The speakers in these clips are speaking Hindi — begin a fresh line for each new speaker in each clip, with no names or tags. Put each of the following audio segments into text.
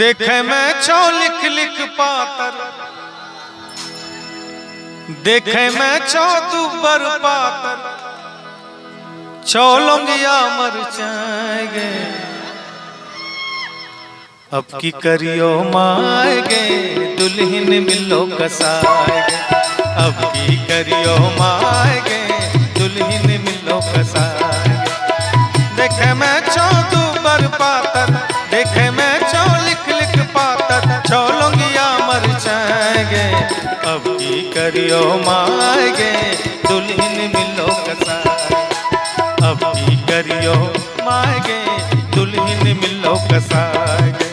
देखे मैं छो लिख लिख पातर, देखे मैं छो दुबर पातर, छो लौंगिया मर जाएंगे। अब की करियो माएगे दुल्हन मिलो कसाएगे, अब की करियो माएगे दुल्हन मिलो कसाएगे। देखे मैं छो दुबर पातर, देखे मैं छो लिख लिख पातर, छो लौंगिया मर जाएंगे। अब की करियो माएगे दुल्हन मिलो कसाएगे, अब की करियो माएगे दुल्हन मिलो कसाएगे।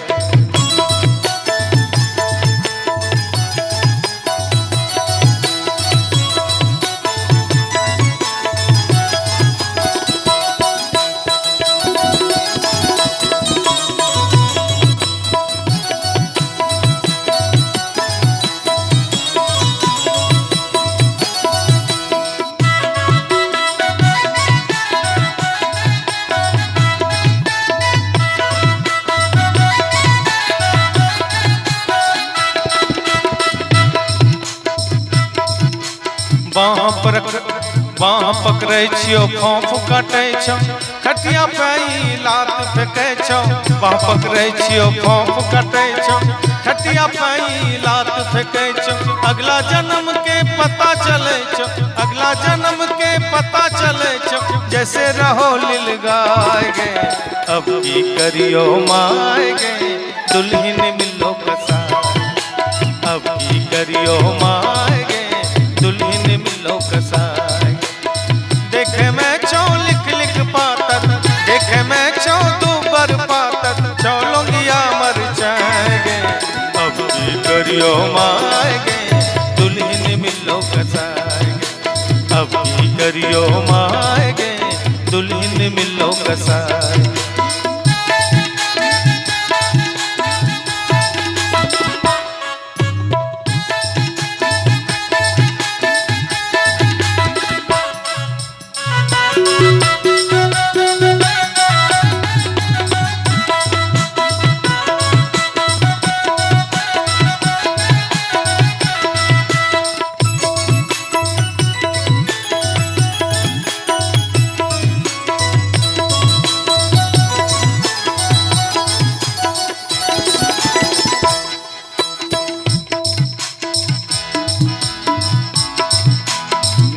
बाँ पकड़े छियो खौफ काटे छो, खटिया पे लात फेंके छो। बाँ पकड़े छियो खौफ काटे छो, खटिया पे लात फेंके छो। अगला जन्म के पता चले छो, अगला जन्म के पता चले छो। जैसे रहो लिल गाएगे, अब की करियो माएगे दुल्हन मिलो कसाएगे, अब की करियो माएगे दुल्हन मिलो कसाएगे। देखे मैं छो लिख लिख पातर, देखे मैं छो दुबर पातर, छो लौंगिया मर जाएंगे। अब की करियो माएगे दुल्हन मिलो कसाएगे, अब की करियो माएगे दुल्हन मिलो कसाएगे।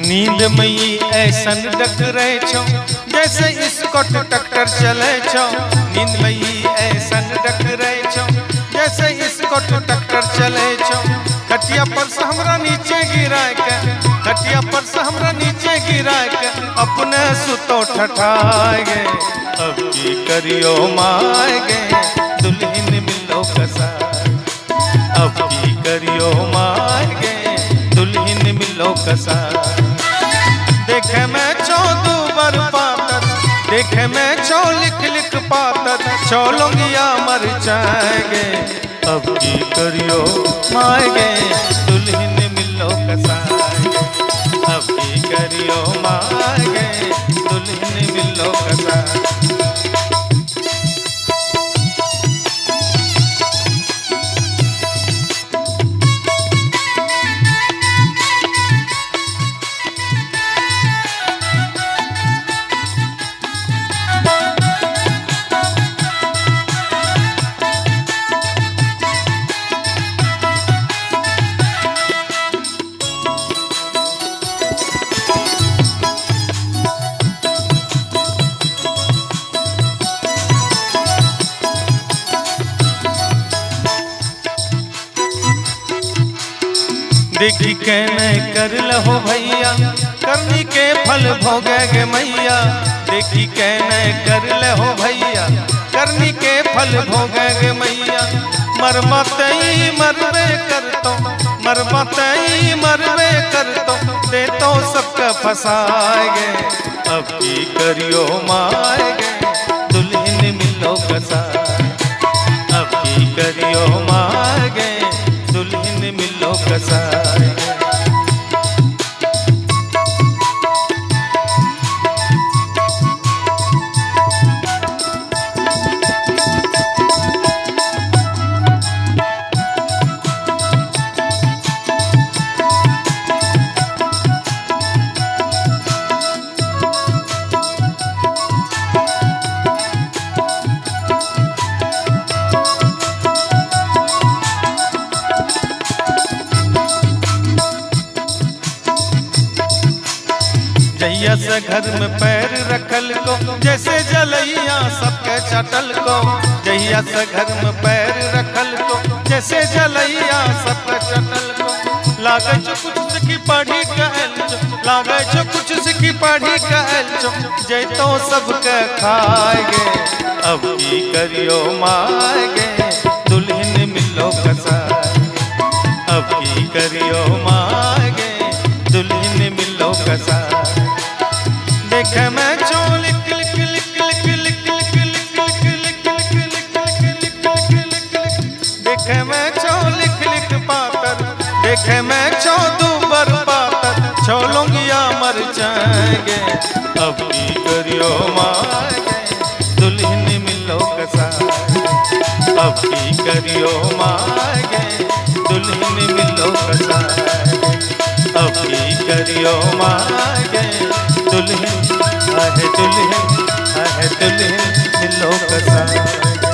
नींद मई ऐसन डकरे छो, जैसे इसको ट्रैक्टर चले छो। नींद मई ऐसन डकरे छो, जैसे इसको ट्रैक्टर चले छो। खटिया पर से हमरा नीचे गिरा के, खटिया पर से हमरा नीचे गिरा के, अपने सुतो ठठाएगे। अब की करियो माएगे दुल्हन मिलो कसाएगे, अब की करियो माएगे दुल्हन मिलो कसाएगे। देखे मैं छो दुबर पातर, देखे मैं छो लिख लिख पातर, छो लौंगिया मर जाएंगे। अब की करियो माएगे दुल्हन मिलो कसाएगे, अब की करियो माएगे दुल्हन मिलो कसाएगे। देखी कहने कर लहो भैया, करनी के फल भोगेगे मैया। देखी कहने कर लहो भैया, करनी के फल भोगेगे मैया। मरमतई मरवे कर तो, मरमतई मरवे कर तो, दे तो सबका फसाएगे। अब की करियो माएगे दुल्हन मिलो कसाएगे, अब की करियो माएगे दुल्हन मिलो कसाएगे। जहिया से घर में पैर रखल को जैसे जलैया सबके चटल को। जहिया से घर में पैर रखल को जैसे जलैया सबके चटल को। लागे छो कुछ सिखी पढ़ी कहल छो, लागे छो कुछ सिखी पढ़ी कहल छो, जैतो सबके खाएगे अब की करियो माएगे दुल्हन मिलो कसार। अब की करियो माएगे दुल्हन मिलो कसार। देखे मैं चो लिक लिक लिक लिक लिक लिक लिक लिक लिक लिक लिक लिक। देखे मैं चो लिक लिक पातर, देखे मैं चो दूबर पातर, छोलूंगिया मर जाएंगे अब की करियो माएगे दुल्हन मिलो कसार। अब की करियो माएगे दुल्हन मिलो कसार। अब की करियो माएगे दुल्हन, आहे दुल्हन, आहे दुल्हन मिलो कसार।